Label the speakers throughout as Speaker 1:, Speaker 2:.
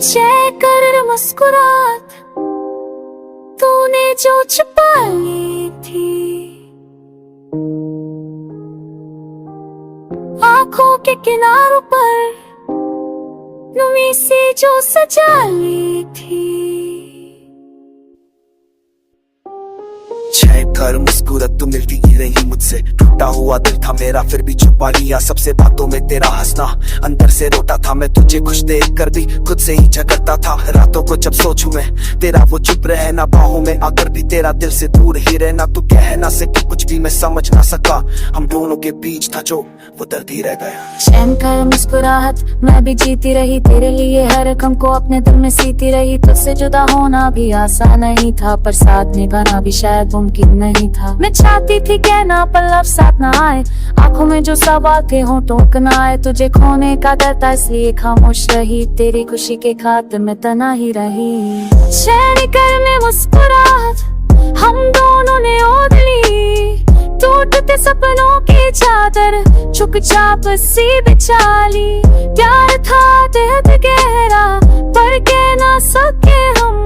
Speaker 1: Check कर मुस्कुराहट तूने जो छुपा ली थी, आंखों के किनारों पर नमी से जो सजा ली थी।
Speaker 2: कर मुस्कुरात तू मिलती ही रही मुझसे, टूटा हुआ दिल था मेरा फिर भी छुपा लिया सबसे बातों में तेरा हंसना। अंदर से रोता था मैं तुझे खुश देख कर भी खुद से ही झगड़ता था। रातों को जब सोचूं मैं तेरा वो चुप रहना, बाहों में आकर भी तेरा दिल से दूर ही रहना। तू कह ना सकी कुछ भी मैं समझ ना सका, हम दोनों के बीच था जो वो दर्द ही रह गया।
Speaker 1: चैन कर मुस्कुराहट मैं भी जीती रही तेरे लिए, हर गम को अपने दिल में सीती रही। तुझसे जुदा होना भी आसान नहीं था, पर साथ निभाना भी शायद मुमकिन नहीं था। मैं चाहती थी कहना पर लफ्ज़ साथ ना आए, आंखों में जो सवाल थे होठों का ना आए। तुझे खोने का डर था इसलिए खामोश रही, तेरी खुशी के खातिर मैं तना ही रही। चैन कर में मुस्कुराहट हम दोनों ने ओढ़ ली, टूटते सपनों की चादर चुपचाप सी बिछा ली। प्यार था बेहद गहरा पर कह ना सके हम,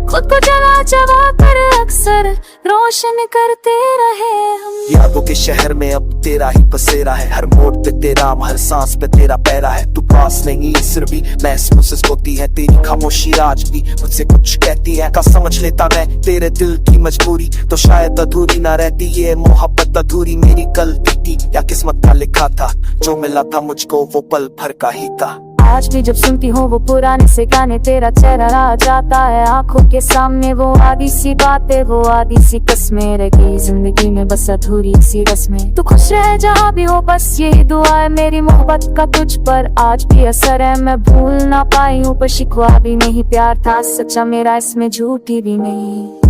Speaker 1: खुद को जला जला कर अक्सर रोशन करते रहे हम।
Speaker 2: यादों के शहर में अब तेरा ही बसेरा है, हर मोड़ पे तेरा हर सांस पे तेरा पैरा है। तू पास नहीं सिर भी महसूस होती है, तेरी खामोशी आज भी मुझसे कुछ कहती है। का समझ लेता मैं तेरे दिल की मजबूरी, तो शायद अधूरी ना रहती ये मोहब्बत अधूरी। मेरी गलती थी या किस्मत का लिखा था, जो मिला था मुझको वो पल भर का ही था।
Speaker 1: आज भी जब सुनती हूँ वो पुराने से गाने, तेरा चेहरा आ जाता है आंखों के सामने। वो आधी सी बातें वो आधी सी कस्में रह गई जिंदगी में बस अधूरी सी रस्में। तू खुश रह जहाँ भी हो बस यही दुआ है मेरी मोहब्बत का तुझ पर आज भी असर है। मैं भूल ना पाई हूँ पर शिकवा भी नहीं, प्यार था सच्चा मेरा इसमें झूठी भी नहीं।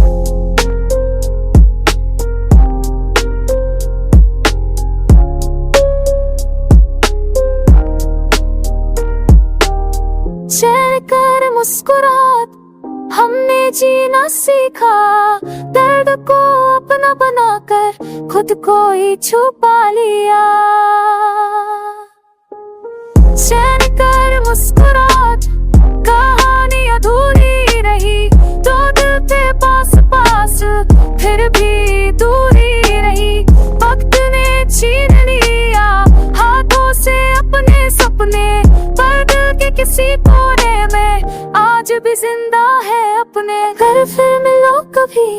Speaker 1: चैन कर मुस्कुराहट हमने जीना सीखा, दर्द को अपना बनाकर खुद को ही छुपा लिया। चैन कर मुस्कुराहट कहानी अधूरी रही, तो दिल थे पास पास फिर भी दूरी रही। वक्त ने छीन लिया हाथों से अपने सपने, पर दिल के किसी कोने में आज भी जिंदा है अपने। कर फिर मिलो कभी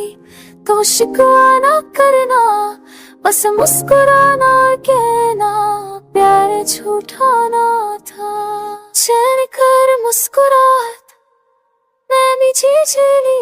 Speaker 1: तो शिकवा ना करना, बस मुस्कुराना कहना प्यार झूठा ना था। चैन कर मुस्कुराहट मैं भी जी ली।